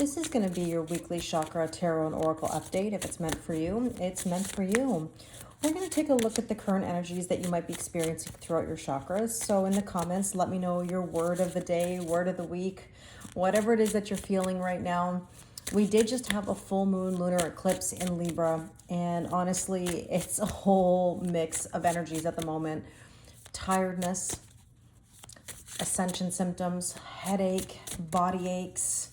This is going to be your weekly chakra tarot and oracle update. If it's meant for you, it's meant for you. We're going to take a look at the current energies that you might be experiencing throughout your chakras. So in the comments, let me know your word of the day, word of the week, whatever it is that you're feeling right now. We did just have a full moon lunar eclipse in Libra, and honestly, it's a whole mix of energies at the moment. Tiredness, ascension symptoms, headache, body aches.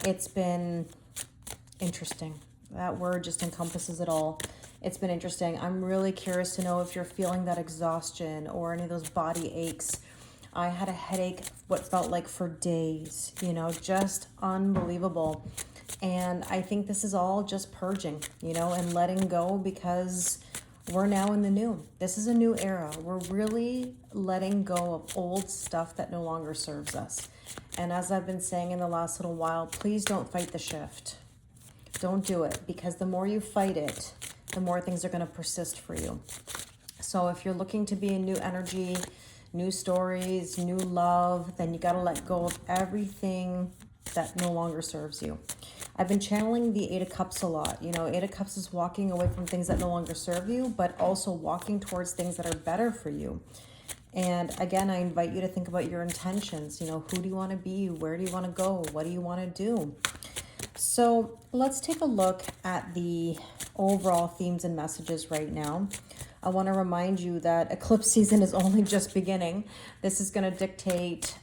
It's been interesting. That word just encompasses it all. It's been interesting. I'm really curious to know if you're feeling that exhaustion or any of those body aches. I had a headache, what felt like for days, you know, just unbelievable. And I think this is all just purging, you know, and letting go, because we're now in the new. This is a new era. We're really letting go of old stuff that no longer serves us. And as I've been saying in the last little while, please don't fight the shift. Don't do it, because the more you fight it, the more things are going to persist for you. So if you're looking to be in new energy, new stories, new love, then you got to let go of everything that no longer serves you. I've been channeling the Eight of Cups a lot. You know, Eight of Cups is walking away from things that no longer serve you, but also walking towards things that are better for you. And again, I invite you to think about your intentions. You know, who do you want to be? Where do you want to go? What do you want to do? So let's take a look at the overall themes and messages right now. I want to remind you that eclipse season is only just beginning. This is going to dictate,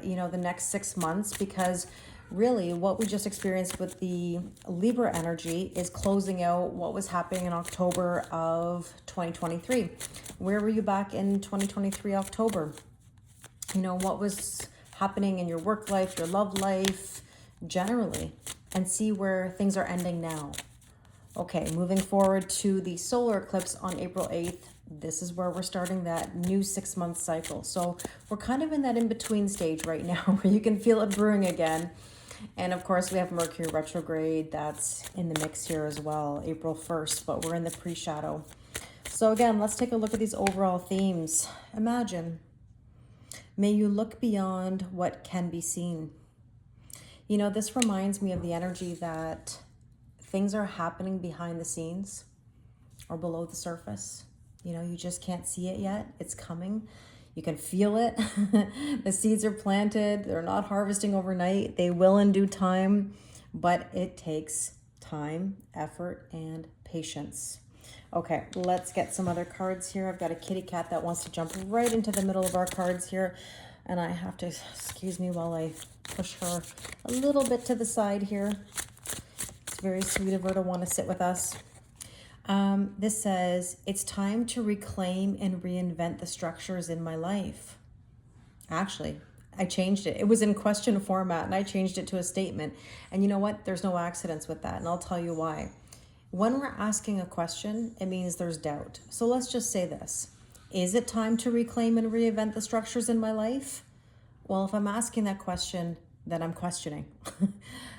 you know, the next 6 months, because really what we just experienced with the Libra energy is closing out what was happening in October of 2023. Where were you back in 2023 October? You know, what was happening in your work life, your love life, generally, and see where things are ending now. Okay, moving forward to the solar eclipse on April 8th. This is where we're starting that new 6-month cycle. So we're kind of in that in-between stage right now where you can feel it brewing again. And of course, we have Mercury retrograde that's in the mix here as well, April 1st, but we're in the pre-shadow. So again, let's take a look at these overall themes. Imagine, may you look beyond what can be seen. You know, this reminds me of the energy that things are happening behind the scenes or below the surface. You know, you just can't see it yet. It's coming. You can feel it. The seeds are planted. They're not harvesting overnight. They will in due time, but it takes time, effort, and patience. Okay, let's get some other cards here. I've got a kitty cat that wants to jump right into the middle of our cards here, and I have to, excuse me while I push her a little bit to the side here. It's very sweet of her to want to sit with us. This says, it's time to reclaim and reinvent the structures in my life. Actually, I changed it. It was in question format, and I changed it to a statement. And you know what? There's no accidents with that, and I'll tell you why. When we're asking a question, it means there's doubt. So let's just say this. Is it time to reclaim and reinvent the structures in my life? Well, if I'm asking that question, then I'm questioning.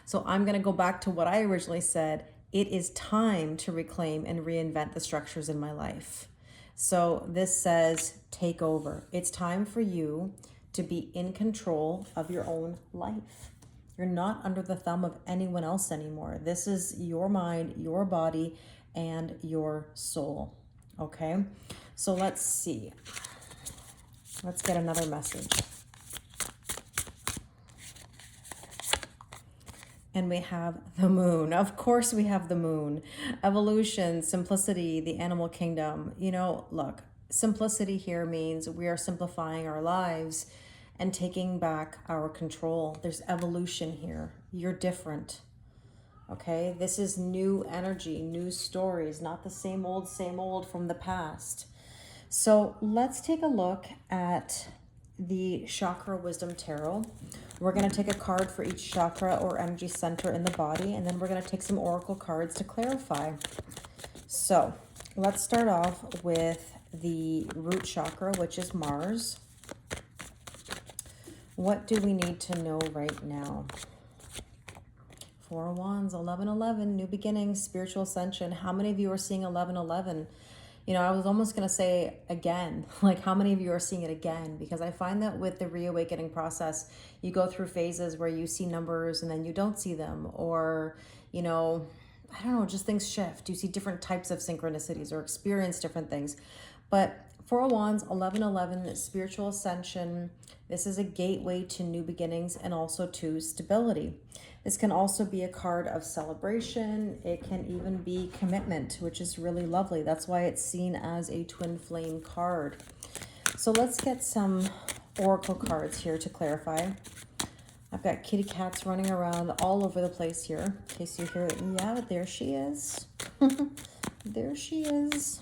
So I'm going to go back to what I originally said. It is time to reclaim and reinvent the structures in my life. So this says, take over. It's time for you to be in control of your own life. You're not under the thumb of anyone else anymore. This is your mind, your body, and your soul. Okay? So let's see. Let's get another message. And we have the moon. Of course we have the moon. Evolution, simplicity, the animal kingdom. You know, look, simplicity here means we are simplifying our lives and taking back our control. There's evolution here. You're different. Okay? This is new energy, new stories, not the same old from the past. So let's take a look at the Chakra Wisdom Tarot. We're going to take a card for each chakra or energy center in the body, and then we're going to take some oracle cards to clarify. So let's start off with the root chakra, which is Mars. What do we need to know right now? Four of Wands, 1111, new beginnings, spiritual ascension. How many of you are seeing 1111? You know, I was almost going to say again, like how many of you are seeing it again? Because I find that with the reawakening process, you go through phases where you see numbers and then you don't see them, or, you know, I don't know, just things shift. You see different types of synchronicities or experience different things. But Four of Wands, 1111, spiritual ascension. This is a gateway to new beginnings and also to stability. This can also be a card of celebration. It can even be commitment, which is really lovely. That's why it's seen as a twin flame card. So let's get some oracle cards here to clarify. I've got kitty cats running around all over the place here. In case you hear it. Yeah, there she is. There she is.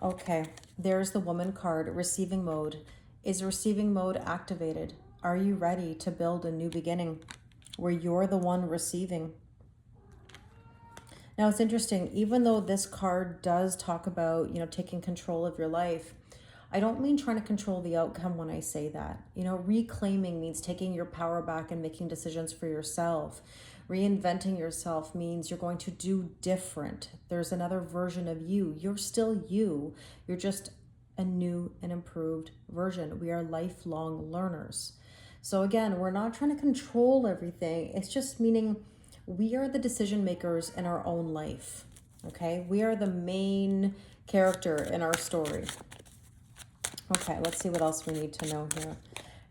Okay, there's the woman card, receiving mode. Is receiving mode activated? Are you ready to build a new beginning where you're the one receiving? Now it's interesting, even though this card does talk about, you know, taking control of your life, I don't mean trying to control the outcome when I say that. You know, reclaiming means taking your power back and making decisions for yourself. Reinventing yourself means you're going to do different. There's another version of you. You're still you. You're just a new and improved version. We are lifelong learners. So again, we're not trying to control everything. It's just meaning we are the decision makers in our own life. Okay? We are the main character in our story. Okay, let's see what else we need to know here.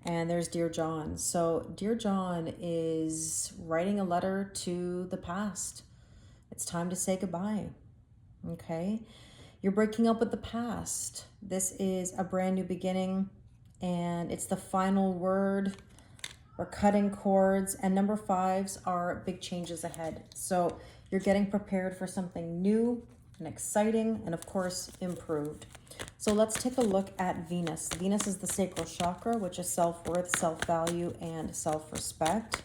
And there's Dear John. So Dear John is writing a letter to the past. It's time to say goodbye. Okay? You're breaking up with the past. This is a brand new beginning, and it's the final word. We're cutting cords, and number 5s are big changes ahead. So you're getting prepared for something new and exciting, and of course, improved. So let's take a look at Venus. Venus is the sacral chakra, which is self-worth, self-value, and self-respect.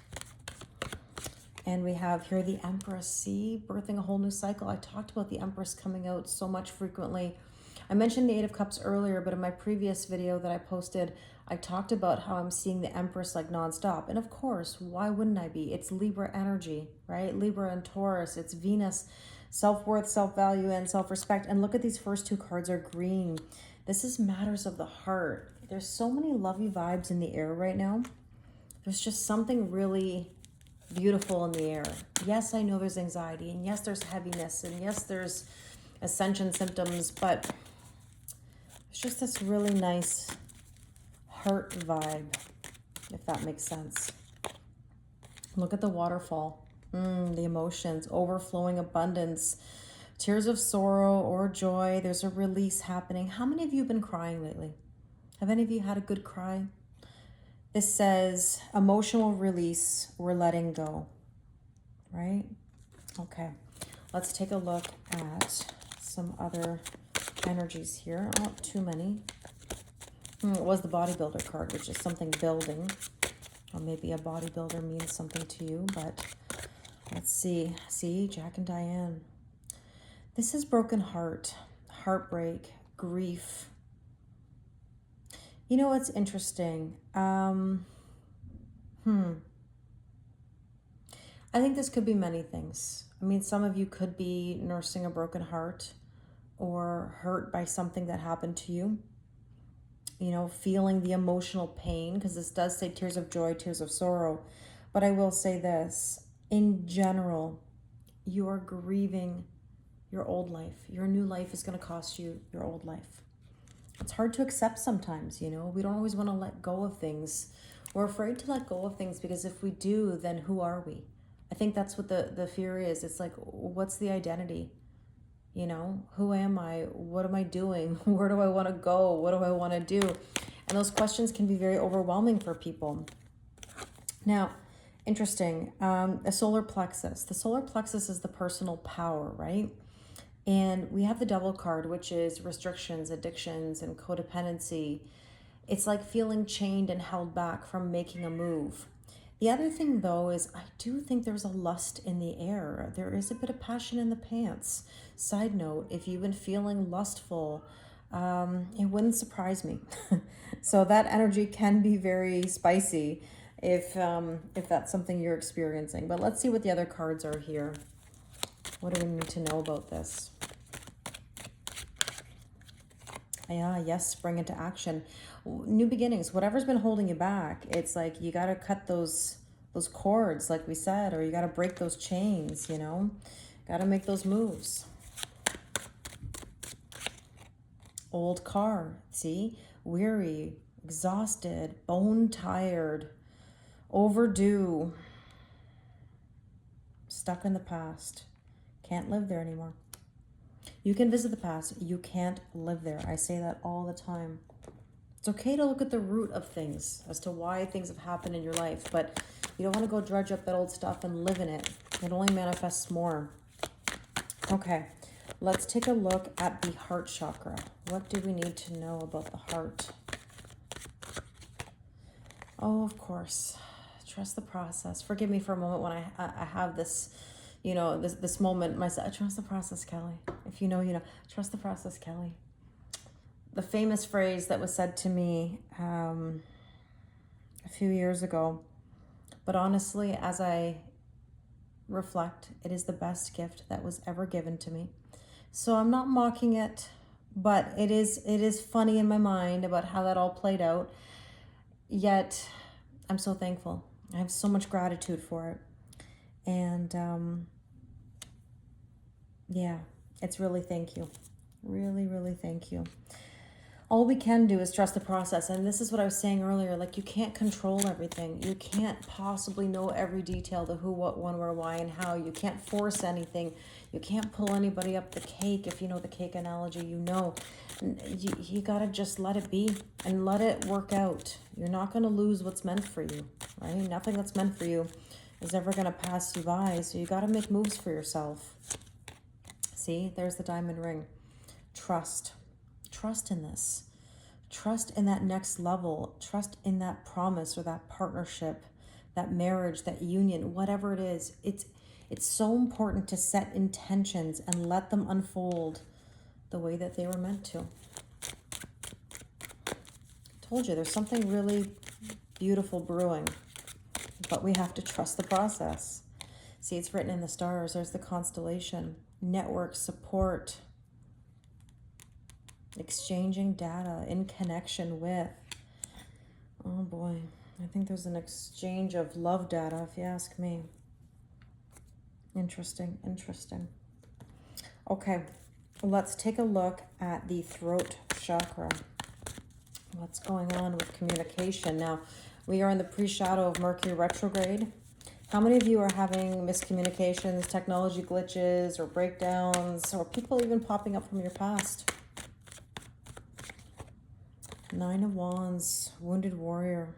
And we have here the Empress. See, birthing a whole new cycle. I talked about the Empress coming out so much frequently. I mentioned the Eight of Cups earlier, but in my previous video that I posted, I talked about how I'm seeing the Empress like nonstop. And of course, why wouldn't I be? It's Libra energy, right? Libra and Taurus. It's Venus, self-worth, self-value, and self-respect. And look at these first two cards are green. This is matters of the heart. There's so many lovey vibes in the air right now. There's just something really beautiful in the air. Yes, I know there's anxiety, and yes, there's heaviness, and yes, there's ascension symptoms, but it's just this really nice heart vibe, if that makes sense. Look at the waterfall. The emotions, overflowing abundance, tears of sorrow or joy. There's a release happening. How many of you have been crying lately? Have any of you had a good cry? This says emotional release, we're letting go, right? Okay, let's take a look at some other energies here. Not too many. It was the bodybuilder card, which is something building. Or maybe a bodybuilder means something to you, but let's see. See, Jack and Diane. This is broken heart, heartbreak, grief. You know what's interesting? I think this could be many things. I mean, some of you could be nursing a broken heart or hurt by something that happened to you. You know, feeling the emotional pain, because this does say tears of joy, tears of sorrow. But I will say this, in general, you are grieving your old life. Your new life is going to cost you your old life. It's hard to accept sometimes, you know. We don't always want to let go of things. We're afraid to let go of things because if we do, then who are we? I think that's what the fear is. It's like, what's the identity? You know, who am I? What am I doing? Where do I want to go? What do I want to do? And those questions can be very overwhelming for people. Now, interesting, a solar plexus. The solar plexus is the personal power, right? And we have the Devil card, which is restrictions, addictions, and codependency. It's like feeling chained and held back from making a move. The other thing, though, is I do think there's a lust in the air. There is a bit of passion in the pants. Side note, if you've been feeling lustful, it wouldn't surprise me. So that energy can be very spicy if that's something you're experiencing. But let's see what the other cards are here. What do we need to know about this? Yeah, yes, spring into action. New beginnings, whatever's been holding you back, it's like you got to cut those cords, like we said, or you got to break those chains, you know? Got to make those moves. Old car, see? Weary, exhausted, bone tired, overdue, stuck in the past. Can't live there anymore. You can visit the past. You can't live there. I say that all the time. It's okay to look at the root of things as to why things have happened in your life, but you don't want to go dredge up that old stuff and live in it. It only manifests more. Okay, let's take a look at the heart chakra. What do we need to know about the heart? Oh, of course. Trust the process. Forgive me for a moment when I have this, you know, this moment myself. Trust the process, Kelly. If you know, you know. Trust the process, Kelly. The famous phrase that was said to me a few years ago, but honestly, as I reflect, it is the best gift that was ever given to me. So I'm not mocking it, but it is funny in my mind about how that all played out. Yet I'm so thankful. I have so much gratitude for it. And yeah, it's really thank you. Really, really thank you. All we can do is trust the process. And this is what I was saying earlier, like you can't control everything. You can't possibly know every detail, the who, what, when, where, why, and how. You can't force anything. You can't pull anybody up the cake. If you know the cake analogy, you know. You got to just let it be and let it work out. You're not going to lose what's meant for you, right? Nothing that's meant for you is ever going to pass you by. So you got to make moves for yourself. See, there's the diamond ring. Trust. Trust in this. Trust in that next level. Trust in that promise or that partnership, that marriage, that union, whatever it is. It's so important to set intentions and let them unfold the way that they were meant to. Told you, there's something really beautiful brewing, but we have to trust the process. See, it's written in the stars. There's the constellation, network support, exchanging data, in connection with. Oh boy, I think there's an exchange of love data, if you ask me. Interesting, interesting. Okay, let's take a look at the throat chakra. What's going on with communication? Now, we are in the pre-shadow of Mercury retrograde. How many of you are having miscommunications, technology glitches, or breakdowns, or people even popping up from your past? Nine of Wands, wounded warrior.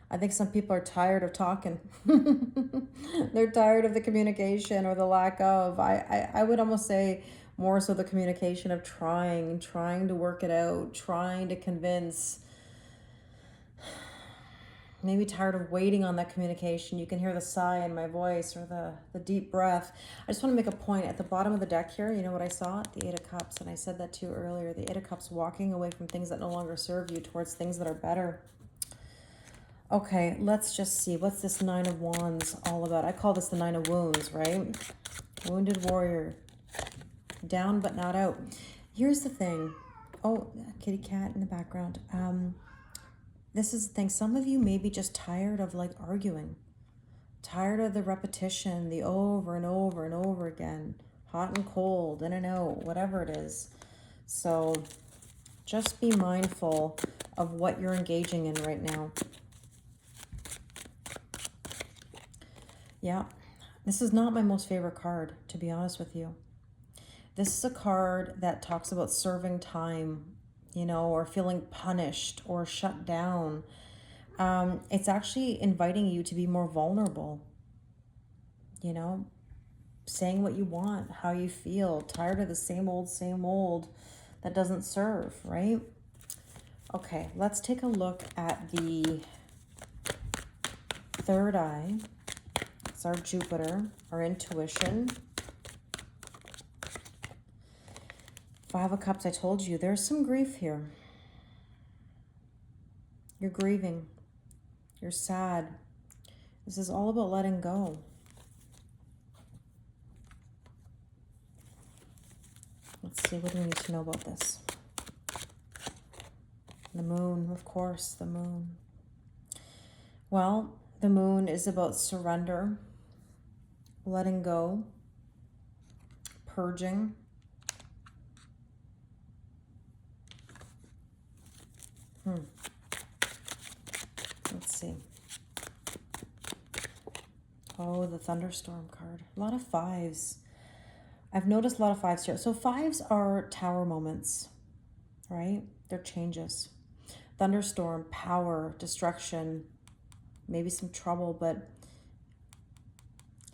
I think some people are tired of talking. They're tired of the communication or the lack of. I would almost say more so the communication of trying to work it out, trying to convince. Maybe tired of waiting on that communication. You can hear the sigh in my voice or the deep breath. I just want to make a point. At the bottom of the deck here, you know what I saw? The Eight of Cups, and I said that to you earlier. The Eight of Cups, walking away from things that no longer serve you towards things that are better. Okay, let's just see. What's this Nine of Wands all about? I call this the Nine of Wounds, right? Wounded warrior. Down but not out. Here's the thing. Oh, kitty cat in the background. This is the thing. Some of you may be just tired of like arguing. Tired of the repetition, the over and over and over again. Hot and cold, in and out, whatever it is. So just be mindful of what you're engaging in right now. Yeah, this is not my most favorite card, to be honest with you. This is a card that talks about serving time, you know, or feeling punished or shut down. It's actually inviting you to be more vulnerable, you know, saying what you want, how you feel, tired of the same old that doesn't serve, right? Okay, let's take a look at the third eye. It's our Jupiter, our intuition. Five of Cups, I told you, there's some grief here. You're grieving. You're sad. This is all about letting go. Let's see, what do we need to know about this? The moon, of course, the moon. Well, the moon is about surrender, letting go, purging. Let's see. Oh, the thunderstorm card. A lot of fives. I've noticed a lot of fives here. So fives are tower moments, right? They're changes. Thunderstorm, power, destruction, maybe some trouble, but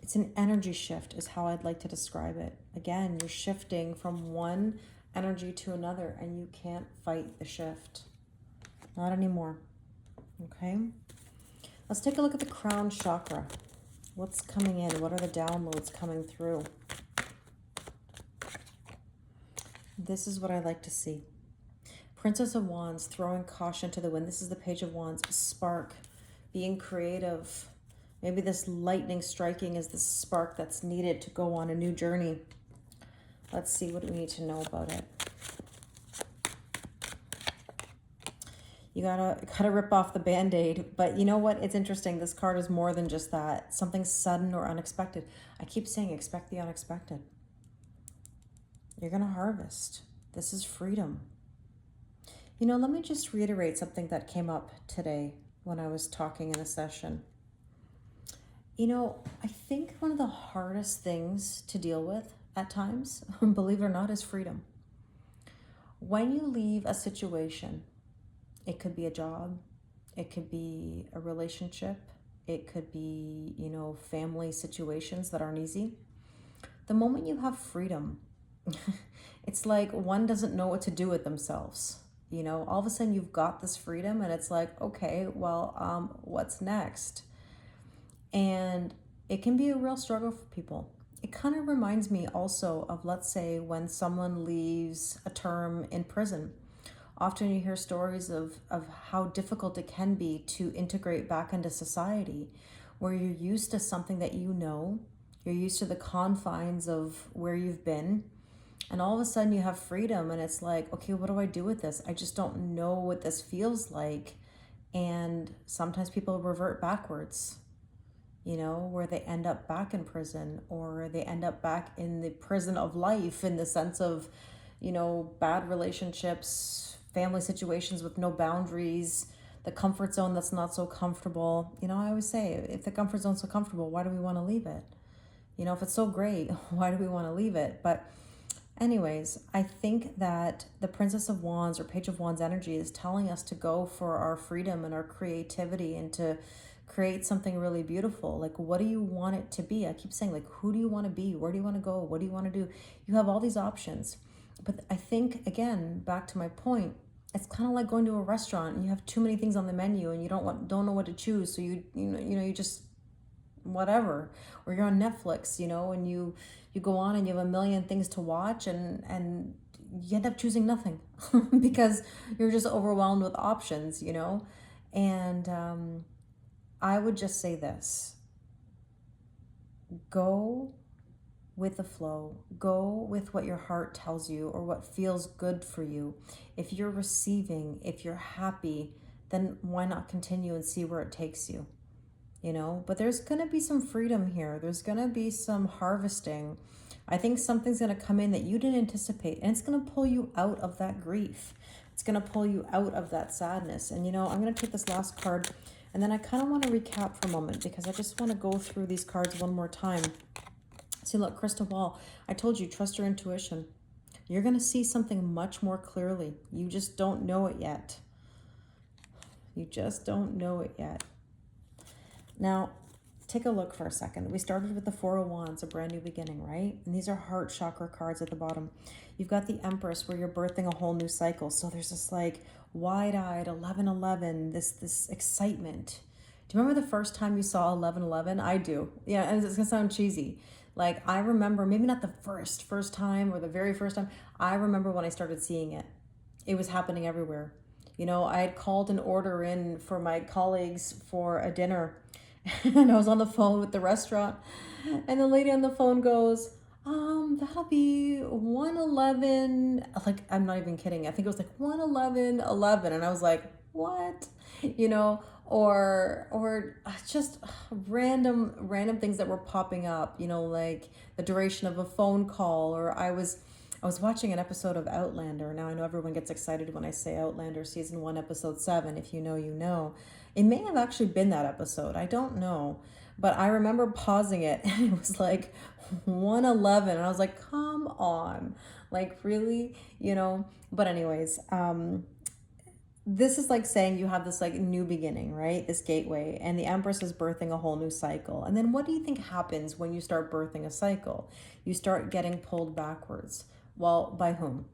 it's an energy shift is how I'd like to describe it. Again, you're shifting from one energy to another and you can't fight the shift. Not anymore. Okay? Let's take a look at the crown chakra. What's coming in? What are the downloads coming through? This is what I like to see. Princess of Wands, throwing caution to the wind. This is the Page of Wands. Spark, being creative. Maybe this lightning striking is the spark that's needed to go on a new journey. Let's see what we need to know about it. You gotta rip off the Band-Aid, but you know what? It's interesting. This card is more than just that. Something sudden or unexpected. I keep saying expect the unexpected. You're gonna harvest. This is freedom. You know, let me just reiterate something that came up today when I was talking in a session. You know, I think one of the hardest things to deal with at times, believe it or not, is freedom. When you leave a situation, it could be a job, it could be a relationship, it could be, you know, family situations that aren't easy. The moment you have freedom, it's like one doesn't know what to do with themselves. You know, all of a sudden you've got this freedom and it's like, okay, well, what's next? And it can be a real struggle for people. It kind of reminds me also of, let's say, when someone leaves a term in prison. Often you hear stories of how difficult it can be to integrate back into society, where you're used to something that you know, you're used to the confines of where you've been, and all of a sudden you have freedom and it's like, okay, what do I do with this? I just don't know what this feels like. And sometimes people revert backwards, you know, where they end up back in prison, or they end up back in the prison of life, in the sense of, you know, bad relationships, family situations with no boundaries, the comfort zone that's not so comfortable. You know, I always say, if the comfort zone's so comfortable, why do we want to leave it? You know, if it's so great, why do we want to leave it? But anyways, I think that the Princess of Wands or Page of Wands energy is telling us to go for our freedom and our creativity and to create something really beautiful. Like, what do you want it to be? I keep saying, like, who do you want to be? Where do you want to go? What do you want to do? You have all these options. But I think, again, back to my point, it's kind of like going to a restaurant and you have too many things on the menu and you don't know what to choose. So you just whatever. Or you're on Netflix, you know, and you go on and you have a million things to watch and you end up choosing nothing because you're just overwhelmed with options, you know. And I would just say this: go with the flow, go with what your heart tells you or what feels good for you. If you're receiving, if you're happy, then why not continue and see where it takes you, you know? But there's going to be some freedom here. There's going to be some harvesting. I think something's going to come in that you didn't anticipate, and it's going to pull you out of that grief. It's going to pull you out of that sadness. And, you know, I'm going to take this last card, and then I kind of want to recap for a moment because I just want to go through these cards one more time. See, look, crystal ball. I told you, trust your intuition. You're going to see something much more clearly. You just don't know it yet. You just don't know it yet. Now, take a look for a second. We started with the Four of Wands, a brand new beginning, right? And these are heart chakra cards at the bottom. You've got the Empress, where you're birthing a whole new cycle. So there's this like wide-eyed 1111, this excitement. Do you remember the first time you saw 1111? I do. Yeah, and it's going to sound cheesy. Like, I remember, maybe not the first time or the very first time. I remember when I started seeing it. It was happening everywhere. You know, I had called an order in for my colleagues for a dinner. And I was on the phone with the restaurant. And the lady on the phone goes, That'll be 111. Like, I'm not even kidding. I think it was like 111:11, and I was like, what? You know, or just random things that were popping up, you know, like the duration of a phone call, or I was watching an episode of Outlander. Now I know everyone gets excited when I say Outlander season 1, episode 7. If you know, you know. It may have actually been that episode. I don't know. But I remember pausing it and it was like 111. And I was like, come on. Like, really? You know? But, anyways, this is like saying you have this like new beginning, right? This gateway, and the Empress is birthing a whole new cycle. And then what do you think happens when you start birthing a cycle? You start getting pulled backwards. Well, by whom?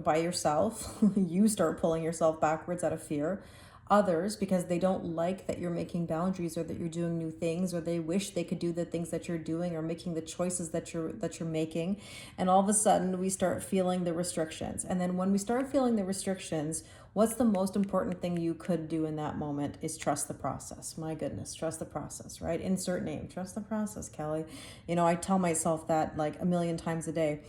By yourself. You start pulling yourself backwards out of fear. Others, because they don't like that you're making boundaries, or that you're doing new things, or they wish they could do the things that you're doing, or making the choices that you're making. And all of a sudden we start feeling the restrictions. And then when we start feeling the restrictions, what's the most important thing you could do in that moment is trust the process. My goodness, trust the process, right? Insert name, trust the process, Kelly. You know, I tell myself that like a million times a day.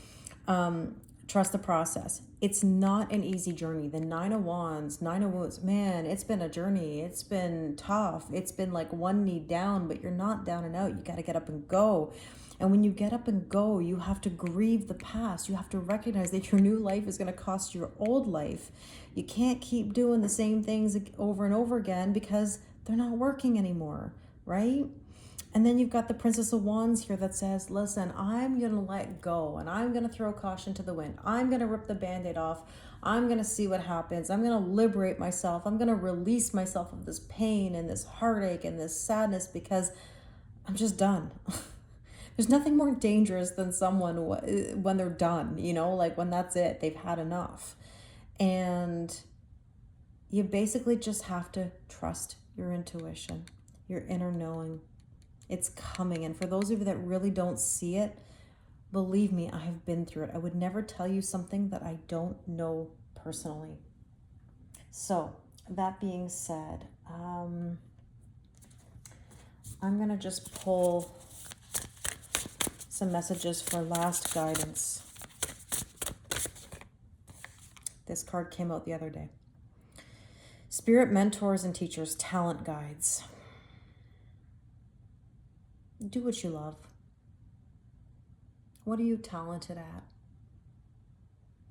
Trust the process. It's not an easy journey. The Nine of Wands, Nine of Wands, man, it's been a journey. It's been tough. It's been like one knee down, but you're not down and out. You got to get up and go. And when you get up and go, you have to grieve the past. You have to recognize that your new life is going to cost your old life. You can't keep doing the same things over and over again because they're not working anymore, right? And then you've got the Princess of Wands here that says, listen, I'm going to let go, and I'm going to throw caution to the wind. I'm going to rip the Band-Aid off. I'm going to see what happens. I'm going to liberate myself. I'm going to release myself of this pain and this heartache and this sadness because I'm just done. There's nothing more dangerous than someone when they're done, you know, like when that's it, they've had enough. And you basically just have to trust your intuition, your inner knowing. It's coming. And for those of you that really don't see it, believe me, I have been through it. I would never tell you something that I don't know personally. So that being said, I'm going to just pull some messages for last guidance. This card came out the other day. Spirit mentors and teachers, talent guides. Do what you love. What are you talented at?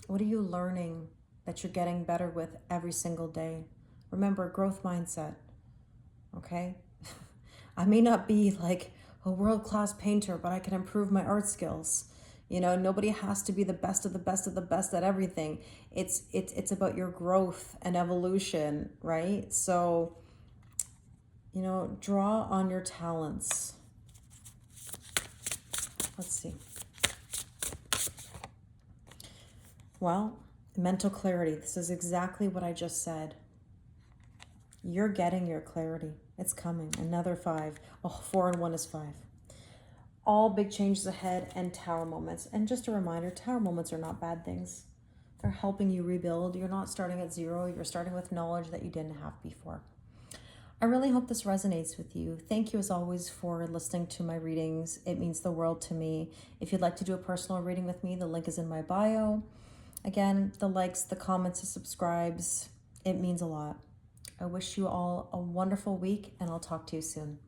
What are you learning that you're getting better with every single day? Remember, growth mindset, okay? I may not be like a world-class painter, but I can improve my art skills. You know, nobody has to be the best of the best of the best at everything. It's about your growth and evolution, right? So, you know, draw on your talents. Let's see. Well, mental clarity. This is exactly what I just said. You're getting your clarity. It's coming. Another 5. Oh, 4 and 1 is 5. All big changes ahead and tower moments. And just a reminder, tower moments are not bad things. They're helping you rebuild. You're not starting at 0. You're starting with knowledge that you didn't have before. I really hope this resonates with you. Thank you as always for listening to my readings. It means the world to me. If you'd like to do a personal reading with me, the link is in my bio. Again, the likes, the comments, the subscribes, it means a lot. I wish you all a wonderful week, and I'll talk to you soon.